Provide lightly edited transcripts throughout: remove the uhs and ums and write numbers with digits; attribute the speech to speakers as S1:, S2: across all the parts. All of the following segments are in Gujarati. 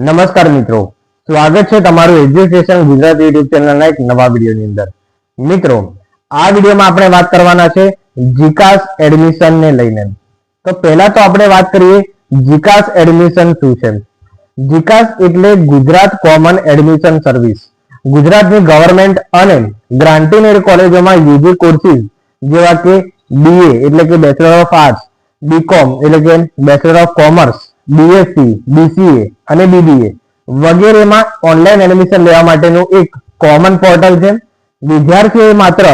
S1: નમસ્કાર મિત્રો, સ્વાગત છે તમારું એજ્યુકેશન ગુજરાત યુટ્યુબ ચેનલના એક નવા વિડીયોની અંદર। મિત્રો, આ વિડીયોમાં આપણે વાત કરવાના છે જીકાસ એડમિશનને લઈને। તો પહેલા તો આપણે વાત કરીએ જીકાસ એડમિશન શું છે। જીકાસ એટલે ગુજરાત કોમન એડમિશન સર્વિસ। ગુજરાતની ગવર્મેન્ટ અને ગ્રાન્ટેડ એડ કોલેજોમાં યુજી કોર્સીસ જેવા કે BA એટલે કે બેચલર ઓફ આર્ટ્સ, BCom એટલે કે bachelor of commerce, BSc, BCA અને BBA વગેરેમાં ઓનલાઈન એડમિશન લેવા માટેનું એક કોમન પોર્ટલ છે। વિદ્યાર્થીઓએ માત્ર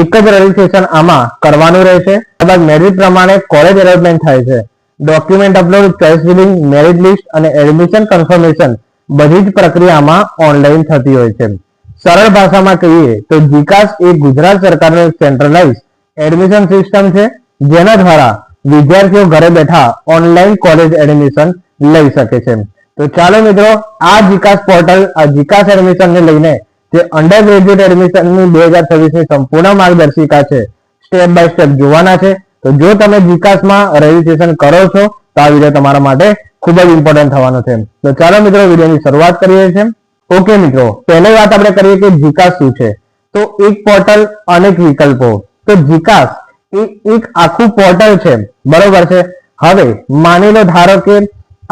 S1: એક જ રજીસ્ટ્રેશન આમાં કરવાનું રહેશે। ત્યારબાદ મેરિટ પ્રમાણે કોલેજ એલોટમેન્ટ થાય છે। Document upload, choice feeling, merit list અને એડમિશન કન્ફર્મેશન બધી જ પ્રક્રિયામાં ઓનલાઈન થતી હોય છે। સરળ ભાષામાં કહીએ તો જીકાસ એ ગુજરાત સરકારનું સેન્ટ્રલાઇઝ એડમિશન સિસ્ટમ છે, જેના દ્વારા વિદ્યાર્થીઓ ઘરે બેઠા ઓનલાઈન કોલેજ એડમિશન લઈ શકે છે। તો ચાલો મિત્રો, આ જીકાસ પોર્ટલ, આ જીકાસ એડમિશનને લઈને જે અંડર ગ્રેજ્યુએટ એડમિશનની 2026ની સંપૂર્ણ માર્ગદર્શિકા છે, સ્ટેપ બાય સ્ટેપ જોવાના છે। તો જો તમે જીકાસમાં રજીસ્ટ્રેશન કરો છો તો આ વિડીયો તમારા માટે ખૂબ જ ઇમ્પોર્ટન્ટ થવાનો છે। તો ચાલો મિત્રો, વિડીયોની શરૂઆત કરીએ છીએ। ઓકે મિત્રો, પહેલી વાત આપણે કરીએ કે જીકાસ શું છે। તો એક પોર્ટલ, અનેક વિકલ્પો। તો જીકાસ એ એક આખું પોર્ટલ છે, બરોબર છે। હવે માની લો, ધારો કે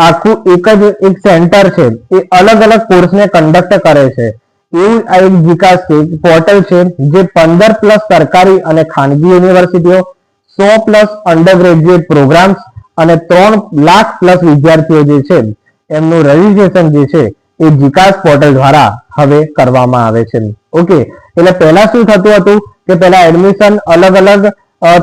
S1: આખું એક સેન્ટર છે, એ અલગ અલગ કોર્સને કન્ડક્ટ કરે છે, એવું આ એક જીકાસ છે, પોર્ટલ છે જે 15+ સરકારી અને ખાનગી યુનિવર્સિટીઓ, 100+ અંડર ગ્રેજ્યુએટ પ્રોગ્રામ્સ અને 3 લાખ+ વિદ્યાર્થીઓ જે છે એમનું રજીસ્ટ્રેશન જે છે એ જીકાસ પોર્ટલ દ્વારા હવે કરવામાં આવે છે। ઓકે, એટલે પહેલા શું થતું હતું કે પહેલા એડમિશન અલગ અલગ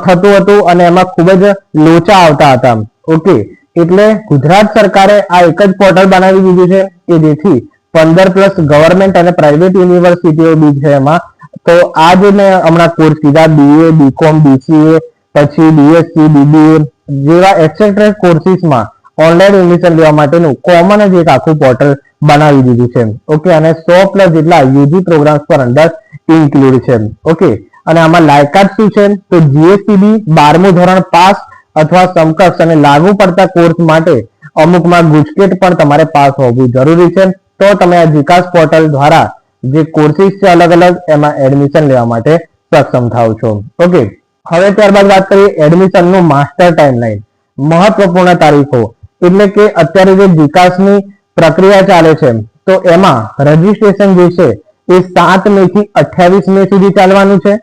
S1: થતું હતું અને એમાં ખૂબ જ લોચા આવતા હતા। ઓકે, એટલે ગુજરાત સરકારે આ એક જ પોર્ટલ બનાવી દીધું છે કે જેથી 15+ ગવર્મેન્ટ અને પ્રાઇવેટ યુનિવર્સિટીઓ બી છે એમાં। તો આ જે મેં હમણાં કોર્સ કીધા, BA, BCom, BCA, પછી BSc, BBA જેવા એક્સેટ્રા કોર્સીસમાં ઓનલાઈન એડમિશન લેવા માટેનું કોમન જ એક આખું પોર્ટલ બનાવી દીધું છે। ઓકે, અને 100+ જેટલા યુજી પ્રોગ્રામ્સ પર અંદર ઇન્ક્લુડ છે। ઓકે, અને આમાં લાયકાત શું છે તો GSTB 12મું ધોરણ પાસ અથવા સમકક્ષ અને લાગુ પડતા કોર્સ માટે અમુકમાં ગુજકેટ પણ તમારે પાસ હોવું જરૂરી છે। તો તમે આ જીકાસ પોર્ટલ દ્વારા જે કોર્સીસ છે અલગ અલગ, એમાં એડમિશન લેવા માટે સક્ષમ થાવ છો। ઓકે, હવે ત્યારબાદ વાત કરીએ એડમિશનનું માસ્ટર ટાઈમલાઈન, મહત્વપૂર્ણ તારીખો। એટલે કે અત્યારે જે જીકાસની પ્રક્રિયા ચાલે છે તો એમાં રજીસ્ટ્રેશન જે છે એ 7 મે થી 28 મે સુધી ચાલવાનું છે।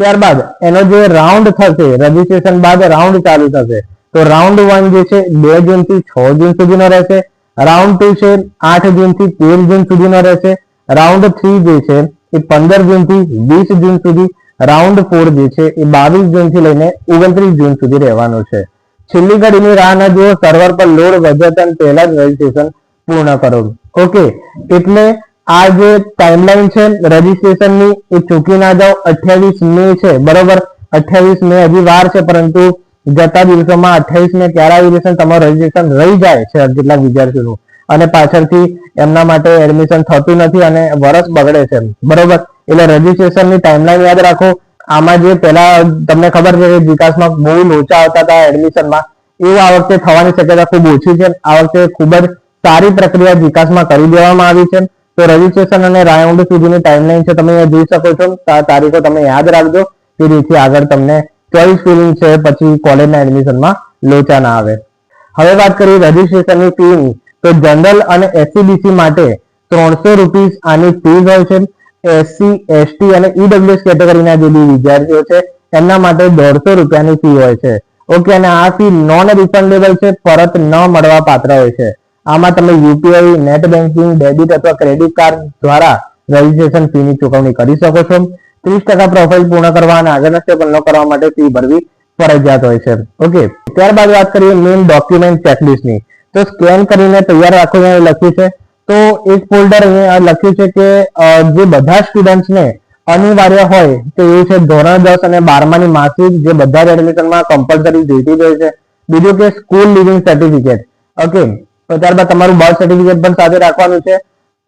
S1: ત્યારબાદ એનો જે રાઉન્ડ થશે, રજીસ્ટ્રેશન બાદ રાઉન્ડ ચાલુ થશે, તો રાઉન્ડ 1 જે છે 2 જૂન થી 6 જૂન સુધીનો રહેશે। રાઉન્ડ 2 છે 8 જૂન થી 13 જૂન સુધીનો રહેશે। રાઉન્ડ 3 જે છે એ 15 જૂન થી 20 જૂન સુધી। રાઉન્ડ 4 જે છે એ 22 જૂન થી લઈને 29 જૂન સુધી રહેવાનો છે। છેલ્લી ઘડીની રાહ ન જુઓ, સર્વર પર લોડ વધતા પહેલા જ રજીસ્ટ્રેશન પૂર્ણ કરો। ઓકે, એટલે આ જે ટાઈમલાઈન છે રજીસ્ટ્રેશનની એ ચૂકી ના જાઓ। 28 મે છે, બરોબર, 28 મે હજી વાર છે, પરંતુ જતા દિવસોમાં 28 મે ક્યારે આવી જશે, તમારું રજીસ્ટ્રેશન રહી જાય છે કેટલાક વિદ્યાર્થીઓનું, અને પાછળથી એમના માટે એડમિશન થતું નથી અને વર્ષ બગડે છે, બરોબર। એટલે રજીસ્ટ્રેશનની ટાઈમલાઈન યાદ રાખો। આમાં જે પહેલા તમને ખબર છે કે જીકાસમાં બહુ લોચા આવતા હતા એડમિશનમાં, એવું આ વખતે થવાની શક્યતા ખૂબ ઓછી છે। આ વખતે ખૂબ જ સારી પ્રક્રિયા જીકાસમાં કરી દેવામાં આવી છે। તો રજીસ્ટ્રેશન અને રાઉન્ડ સુધીની ટાઈમલાઈન છે, તમે જોઈ શકો છો। તો આ તારીખો તમે યાદ રાખજો કે જેથી આગળ તમને ચોઇસ ફિલિંગ છે પછી કોલેજના એડમિશનમાં લોચા ના આવે। હવે વાત કરીએ રજીસ્ટ્રેશનની ફીની, તો જનરલ અને SC/BC માટે 300 રૂપીસ આની ફીસ હોય છે। SC, ST અને EWS કેટેગરીના જે બી વિદ્યાર્થીઓ છે એમના માટે 150 રૂપિયાની ફી હોય છે। ઓકે, અને આ ફી નોન રિફંડેબલ છે, પરત ન મળવા પાત્ર હોય છે। આમાં તમે UPI, નેટ બેન્કિંગ, ડેબિટ અથવા ક્રેડિટ કાર્ડ દ્વારા રજીસ્ટ્રેશન ફીની ચૂકવણી કરી શકો છો। 30% પ્રોફાઇલ પૂર્ણ કરવા અને આગળના સ્ટેપ અનલોક કરવા માટે ફી ભરવી ફરજિયાત હોય છે। ઓકે, ત્યારબાદ વાત કરીએ મેઇન ડોક્યુમેન્ટ ચેકલિસ્ટની। તો સ્કેન કરીને તૈયાર રાખો, અહીંયા લખ્યું છે। તો એક ફોલ્ડર અહીંયા લખ્યું છે કે જે બધા સ્ટુડન્ટ્સને અનિવાર્ય હોય તો એ છે ધોરણ 10 અને 12માની માર્કશીટ, જે બધા જ એડમિશનમાં કમ્પલસરી જોઈતી જ હોય છે। બીજું કે સ્કૂલ લિવિંગ સર્ટિફિકેટ। ઓકે, તો ત્યારબાદ તમારું બર્થ સર્ટિફિકેટ પણ સાથે રાખવાનું છે।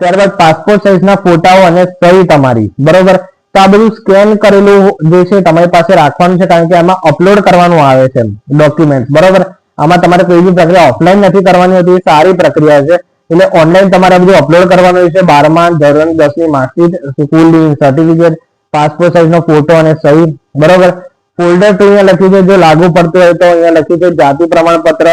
S1: ત્યારબાદ પાસપોર્ટ સાઇઝના ફોટાઓ અને સહી તમારી, બરોબર। તો આ બધું સ્કેન કરેલું જે છે તમારી પાસે રાખવાનું છે, કારણ કે આમાં અપલોડ કરવાનું આવે છે ડોક્યુમેન્ટ, બરોબર। આમાં તમારે કોઈ બી પ્રક્રિયા ઓફલાઈન નથી કરવાની હોતી, એ સારી પ્રક્રિયા છે। એટલે ઓનલાઈન તમારે બધું અપલોડ કરવાનું છે. 12મા ધોરણ 10 ની માર્કશીટ, સ્કૂલ સર્ટિફિકેટ, પાસપોર્ટ સાઇઝનો ફોટો અને સહી. બરોબર. ફોલ્ડર તો અહીંયા લખ્યું છે, જો લાગુ પડતું હોય તો અહીંયા લખ્યું છે જાતિ પ્રમાણપત્ર.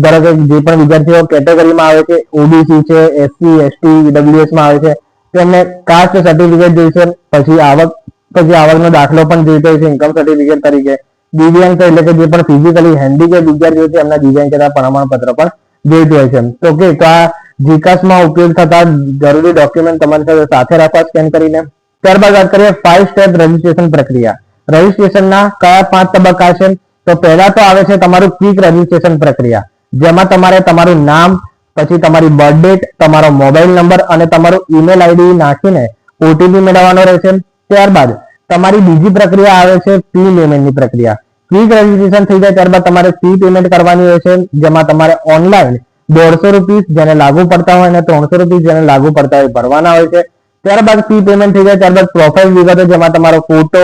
S1: ધારો કે જે પણ વિદ્યાર્થીઓ કેટેગરીમાં આવે છે, ઓબીસી છે, એસસી, એસટી, ઈડબ્લ્યુએસ માં આવે છે, તો એમને કાસ્ટ સર્ટિફિકેટ જોઈશે. પછી આવકનો દાખલો પણ જોઈતો હોય છે ઇન્કમ સર્ટિફિકેટ તરીકે. દિવ્યાંગ એટલે કે જે પણ ફિઝિકલી હેન્ડીકેપ વિદ્યાર્થીઓ છે એમના દિવ્યાંગતા પ્રમાણપત્ર પણ જોઈતું હોય છે. તો ઓકે, તો આ જીકાસમાં ઉપયોગ થતા જરૂરી ડોક્યુમેન્ટ તમારી સાથે રાખવા સ્કેન કરીને. ત્યારબાદ વાત કરીએ 5 સ્ટેપ રજીસ્ટ્રેશન પ્રક્રિયા. રજીસ્ટ્રેશનના કયા 5 તબક્કા છે? તો પહેલા તો આવે છે તમારું ક્વિક રજીસ્ટ્રેશન પ્રક્રિયા, જેમાં તમારે તમારું નામ, પછી તમારી બર્થ ડેટ, તમારો મોબાઈલ નંબર અને તમારું ઈમેલ આઈડી નાખીને ઓટીપી મેળવવાનો રહેશે. ત્યારબાદ તમારી બીજી પ્રક્રિયા આવે છે ફી પેમેન્ટની પ્રક્રિયા. ક્વિક રજીસ્ટ્રેશન થઈ જાય ત્યારબાદ તમારે ફી પેમેન્ટ કરવાની હોય છે, જેમાં તમારે ઓનલાઈન 150 રૂપિયા જેને લાગુ પડતા હોય અને 300 રૂપિયા જેને લાગુ પડતા હોય ભરવાના હોય છે. ત્યારબાદ ફી પેમેન્ટ થઈ જાય ત્યારબાદ પ્રોફાઇલ વિગતો, જેમાં તમારો ફોટો,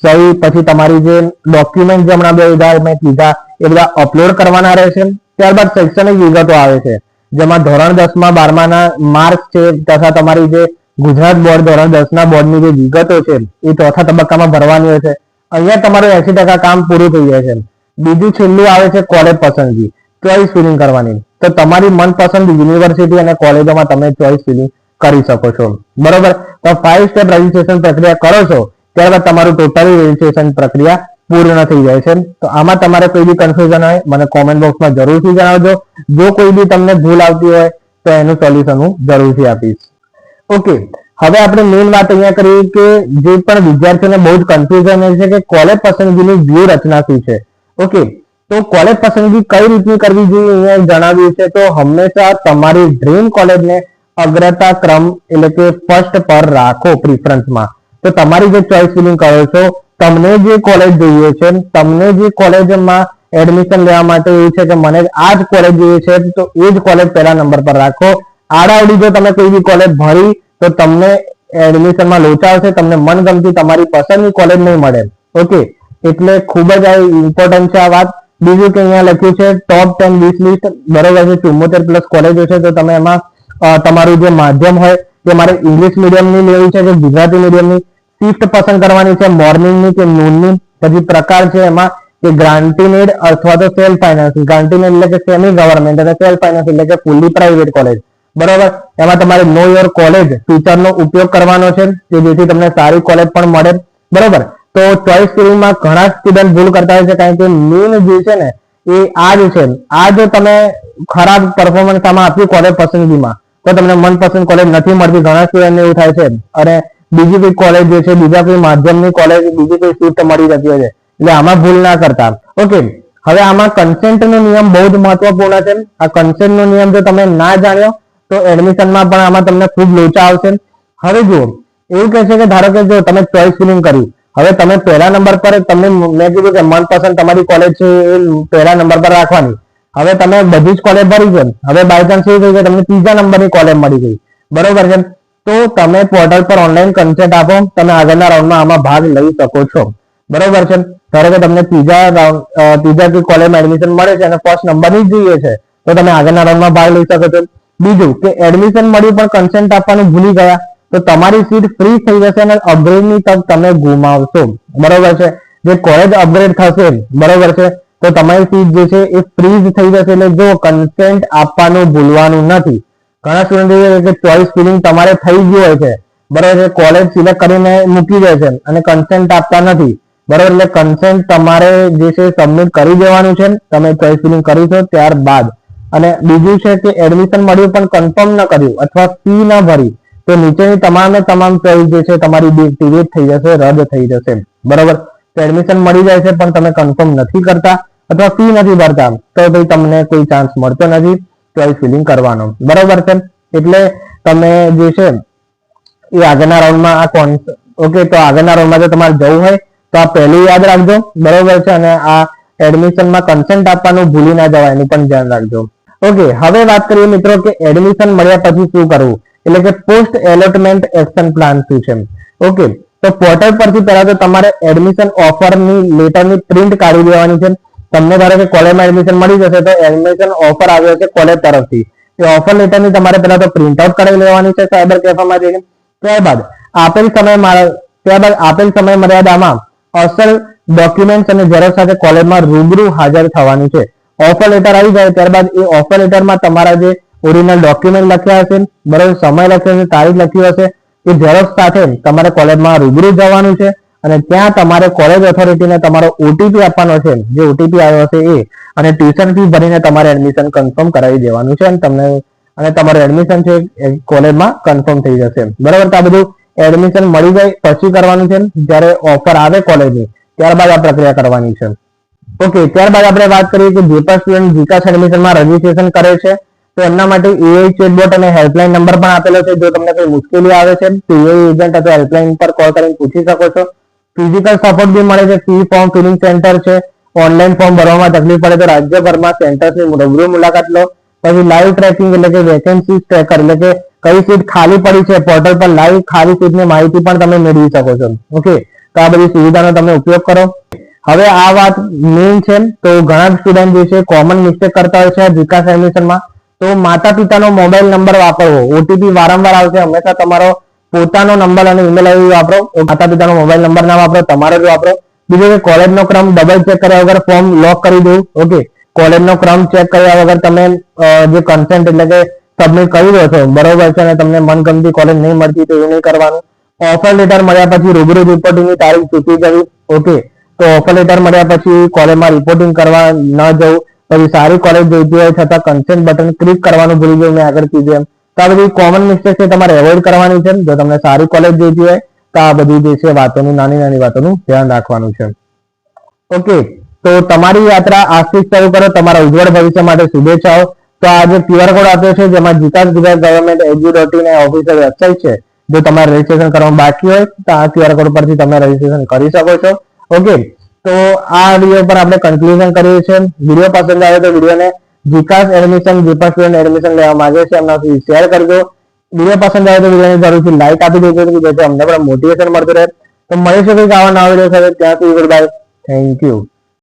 S1: સહી, પછી તમારી જે ડોક્યુમેન્ટ જે હમણાં મેં કીધા એ બધા અપલોડ કરવાના રહેશે. ત્યારબાદ શૈક્ષણિક વિગતો આવે છે, જેમાં ધોરણ 10માં 12માના માર્ક્સ છે તથા તમારી જે ગુજરાત બોર્ડ ધોરણ 10ના બોર્ડની જે વિગતો છે એ ચોથા તબક્કામાં ભરવાની હોય છે. અહીંયા તમારું 80% કામ પૂરું થઈ જાય છે. બીજું છેલ્લું આવે છે કોલેજ પસંદગી, ચોઇસ ફિલિંગ કરવાની. તો તમારી મનપસંદ યુનિવર્સિટી અને કોલેજોમાં તમે ચોઇસ ફિલિંગ કરી શકો છો. બરોબર. તો 5 સ્ટેપ રજીસ્ટ્રેશન પ્રક્રિયા કરો છો ત્યારબાદ તમારું ટોટલી રજીસ્ટ્રેશન પ્રક્રિયા પૂર્ણ થઈ જાય છે. તો આમાં તમારે કોઈ બી કન્ફ્યુઝન હોય મને કોમેન્ટ બોક્સમાં જરૂરથી જણાવજો. જો કોઈ બી તમને ભૂલ આવતી હોય તો એનું સોલ્યુશન હું જરૂરથી આપીશ. ઓકે, હવે આપણે મેઇન વાત અહીંયા કરીએ કે જે પણ વિદ્યાર્થીઓને બહુ જ કન્ફ્યુઝન છે કે કોલેજ પસંદગીની વ્યૂહરચના શું છે. ઓકે, તો કોલેજ પસંદગી કઈ રીતની કરવી જોઈએ અહીંયા જણાવ્યું છે. તો હંમેશા તમારી ડ્રીમ કોલેજને અગ્રતા ક્રમ એટલે કે ફર્સ્ટ પર રાખો પ્રિફરન્સમાં. તો તમારી જે ચોઇસ ફિલિંગ કરો છો, તમને જે કોલેજ જોઈએ છે, તમને જે કોલેજમાં એડમિશન લેવા માટે એવું છે કે મને આ જ કોલેજ જોઈએ છે, તો એ જ કોલેજ પહેલા નંબર પર રાખો. આડાવડી જો તમે કોઈ બી કોલેજ ભરી તો તમને એડમિશનમાં લોચા આવશે, તમને મનગમતી તમારી પસંદની કોલેજ નહીં મળે. ઓકે, એટલે ખૂબ જ આ ઇમ્પોર્ટન્ટ છે આ વાત. બીજું કે અહીંયા લખ્યું છે ટોપ 10 લિસ્ટ લિસ્ટ. બરોબર છે, 74+ કોલેજો છે. તો તમે એમાં તમારું જે માધ્યમ હોય તે મારે ઇંગ્લિશ મીડિયમની લેવી છે કે ગુજરાતી મીડિયમની, શિફ્ટ પસંદ કરવાની છે મોર્નિંગની કે નૂનની. પછી પ્રકાર છે એમાં કે ગ્રાન્ટીનેડ અથવા તો સેલ્ફ ફાઇનાન્સ. ગ્રાન્ટીનેડ એટલે કે સેમી ગવર્મેન્ટ અને સેલ્ફ ફાઇનાન્સ એટલે કે ફૂલી પ્રાઇવેટ કોલેજ. બરોબર. એમાં તમારે નો યોર કોલેજ ફીચરનો ઉપયોગ કરવાનો છે કે જેથી તમને સારી કોલેજ પણ મળે. બરોબર. તો ચોઇસ ફિલિંગમાં ઘણા સ્ટુડન્ટ ભૂલ કરતા હોય છે, કારણ કે મેઇન જે છે ને એ આ જ છે. આ જો તમે ખરાબ પરફોર્મન્સ આમાં આપ્યું કોલેજ પસંદગીમાં તો તમને મનપસંદ કોલેજ નથી મળતી. ઘણા સ્ટુડન્ટને એવું થાય છે અને બીજી કોઈ કોલેજ જે છે, બીજા કોઈ માધ્યમની કોલેજ, બીજી કોઈ સીટ મળી જતી હોય છે. એટલે આમાં ભૂલ ના કરતા. ઓકે, હવે આમાં કન્સેન્ટનો નિયમ બહુ જ મહત્વપૂર્ણ છે. આ કન્સેન્ટનો નિયમ જો તમે ના જાણ્યો તો એડમિશનમાં પણ આમાં તમને ખૂબ લોચા આવશે. હવે જુઓ, એવું કહે છે કે ધારો કે જો તમે ચોઇસ ફિલિંગ કર્યું, હવે તમે પહેલા નંબર પર તમને મેં કીધું કે મનપસંદ તમારી કોલેજ છે એ પહેલા નંબર પર રાખવાની. હવે તમે બધી જ કોલેજ ભરી છે, હવે બાય ચાન્સ એવું થયું કે તમને ત્રીજા નંબરની કોલેજ મળી ગઈ. બરોબર છે. તો તમે પોર્ટલ પર ઓનલાઈન કન્સેન્ટ આપો, તમે આગળના રાઉન્ડમાં આમાં ભાગ લઈ શકો છો. બરોબર છે. ધારો કે તમને ત્રીજા કોલેજમાં એડમિશન મળે છે અને ફર્સ્ટ નંબરની જ જોઈએ છે, તો તમે આગળના રાઉન્ડમાં ભાગ લઈ શકો છો. બીજું કે એડમિશન મળ્યું પણ કન્સેન્ટ આપવાનું ભૂલી ગયા તો તમારી સીટ ફ્રી થઈ જશે અને અપગ્રેડની તક તમે ગુમાવશો. બરોબર છે. જે કોલેજ અપગ્રેડ થશે, બરોબર છે, તો તમારી સીટ જે છે એ ફ્રીઝ થઈ જશે. એટલે જો કન્સેન્ટ આપવાનું ભૂલવાનું નથી. ઘણા સ્ટુડન્ટ કે ચોઇસ ફિલિંગ તમારે થઈ ગયું હોય છે, બરોબર છે, કોલેજ સિલેક્ટ કરીને મૂકી દે છે અને કન્સેન્ટ આપતા નથી. બરોબર. એટલે કન્સેન્ટ તમારે જે છે સબમિટ કરી દેવાનું છે, તમે ચોઇસ ફિલિંગ કરી છો ત્યારબાદ. અને બીજું છે કે એડમિશન મળ્યું પણ કન્ફર્મ ન કર્યું અથવા ફી ન ભરી તો નીચેની તમામ ચોઇસ જે છે તમારી ડિએક્ટિવેટ થઈ જશે, રદ થઈ જશે. બરોબર. તો એડમિશન મળી જાય છે પણ તમે કન્ફર્મ નથી કરતા અથવા ફી નથી ભરતા તો ભાઈ તમને કોઈ ચાન્સ મળતો નથી ચોઇસ ફિલિંગ કરવાનો. બરોબર છે. એટલે તમે જે છે એ આગળના રાઉન્ડમાં ઓકે, તો આગળના રાઉન્ડમાં જો તમારે જવું હોય તો આ પહેલું યાદ રાખજો. બરોબર છે. અને આ એડમિશનમાં કન્સેન્ટ આપવાનું ભૂલી ના જવાય એનું પણ ધ્યાન રાખજો. ઓકે, હવે વાત કરીએ મિત્રો કે એડમિશન મળ્યા પછી શું કરવું, એટલે કે પોસ્ટ એલોટમેન્ટ એક્શન પ્લાન શું છે. ઓકે, તો પોર્ટલ પરથી પહેલા તો તમારે એડમિશન ઓફરની લેટરની પ્રિન્ટ કાઢી દેવાની છે. તમને ધારો કે કોલેજમાં એડમિશન મળી જશે તો એડમિશન ઓફર આવ્યો છે કોલેજ તરફથી, એ ઓફર લેટરની તમારે પહેલા તો પ્રિન્ટ આઉટ કરાવી લેવાની છે સાયબર કેફેમાં જઈને. ત્યારબાદ આપેલ સમય મર્યાદામાં અસલ ડોક્યુમેન્ટ અને ઝેરોક્ષ સાથે કોલેજમાં રૂબરૂ હાજર થવાનું છે. ઓફર લેટર આવી જાય ત્યારબાદ એ ઓફર લેટરમાં તમારા જે ઓરિજિનલ ડોક્યુમેન્ટ લખ્યા હશે, બરોબર, સમય લખ્યો હશે, તારીખ લખી હશે, એ ઝેરોક્ષ સાથે તમારે કોલેજમાં રૂબરૂ જવાનું છે અને ત્યાં તમારે કોલેજ ઓથોરિટીને તમારો ઓટીપી આપવાનો છે, જે ઓટીપી આવ્યો હશે એ, અને ટ્યુશન ફી ભરીને તમારે એડમિશન કન્ફર્મ કરાવી દેવાનું છે અને તમારું એડમિશન છે એ કોલેજમાં કન્ફર્મ થઈ જશે. બરાબર, તો આ બધું એડમિશન મળી જાય પછી કરવાનું છે, જ્યારે ઓફર આવે કોલેજની ત્યારબાદ આ પ્રક્રિયા કરવાની છે. ઓકે, ત્યારબાદ આપણે વાત કરીએ કે જે પણ સ્ટુડન્ટ જીકાસ એડમિશનમાં રજીસ્ટ્રેશન કરે છે તો એમના માટે એઆઈ ચેટબોટ અને હેલ્પલાઇન નંબર પણ આપેલો છે. જો તમને કોઈ મુશ્કેલી આવે છે તો એઆઈ એજન્ટ અથવા હેલ્પલાઇન પર કોલ કરીને પૂછી શકો છો. ફિઝિકલ સપોર્ટ બી મળે છે, ફી ફોર્મ ફિલિંગ સેન્ટર છે, ઓનલાઈન ફોર્મ ભરવામાં તકલીફ પડે તો રાજ્યભરમાં સેન્ટર્સની રૂબરૂ મુલાકાત લો. પછી લાઈવ ટ્રેકિંગ એટલે કે વેકેન્સી ટ્રેકર એટલે કે કઈ સીટ ખાલી પડી છે પોર્ટલ પર લાઈવ ખાલી સીટની માહિતી પણ તમે મેળવી શકો છો. ઓકે, તો આ બધી સુવિધાનો તમે ઉપયોગ કરો. હવે આ વાત મેઇન છે, તો ઘણા સ્ટુડન્ટ જે છે કોમન મિસ્ટેક કરતા હોય છે જીકાસ એડમિશનમાં. તો માતા પિતાનો મોબાઈલ નંબર વાપરવો, ઓટીપી વારંવાર આવશે, હંમેશા તમારો પોતાનો નંબર અને ઈમેલ આઈડી વાપરો. માતા પિતાનો મોબાઈલ નંબર ના વાપરો, તમારો જ વાપરો. બીજું કે કોલેજનો ક્રમ ડબલ ચેક કર્યા વગર ફોર્મ લોક કરી દેવું. ઓકે, કોલેજનો ક્રમ ચેક કર્યા વગર તમે જે કન્સેન્ટ એટલે કે સબમિટ કરી દો છો, બરોબર છે, અને તમને મનગમતી કોલેજ નહીં મળતી તો એ નહીં કરવાનું. ઓફર લેટર મળ્યા પછી રૂબરૂ રિપોર્ટિંગની તારીખ ચૂકી જવી. ઓકે, તો ઓફર લેટર મળ્યા પછી કોલેજમાં રિપોર્ટિંગ કરવા ન જવું. પછી સારી કોલેજ જોઈતી હોય છતાં કન્સેન્ટ બટન ક્લિક કરવાનું ભૂલી જવું, મેં આગળ કીધું એમ. તો આ બધી કોમન મિસ્ટેક છે, તમારે એવોઇડ કરવાની છે. જો તમને સારી કોલેજ જોઈતી હોય તો આ બધી જે છે વાતોનું, નાની નાની વાતોનું ધ્યાન રાખવાનું છે. ઓકે, તો તમારી યાત્રા આજથી શરૂ કરો. તમારા ઉજ્જવળ ભવિષ્ય માટે શુભેચ્છાઓ. તો આ જે QR કોડ આપ્યો છે જેમાં જીકાસ ગુજરાત ગવર્મેન્ટ એજ્યુ.in ઓફિશિયલ વેબસાઇટ છે, જો તમારે રજીસ્ટ્રેશન કરવાનું બાકી હોય તો આ QR કોડ પરથી તમે રજીસ્ટ્રેશન કરી શકો છો. ઓકે, તો આ વિડીયો પર આપણે કન્ક્લુઝન કરીએ છીએ. વિડીયો પસંદ આવે તો વિડીયોને જીકાસ એડમિશન, જે પણ સ્ટુડન્ટ એડમિશન લેવા માંગે છે એમના સુધી શેર કરજો. વિડીયો પસંદ આવે તો વિડીયોને જરૂરથી લાઈક આપી દેજો, જેથી અમને પણ મોટિવેશન મળતું રહે. તો મળીશું કંઈક આવા નવા વિડીયો સાથે. ત્યાં સુધી ગુડ બાય, થેન્ક યુ.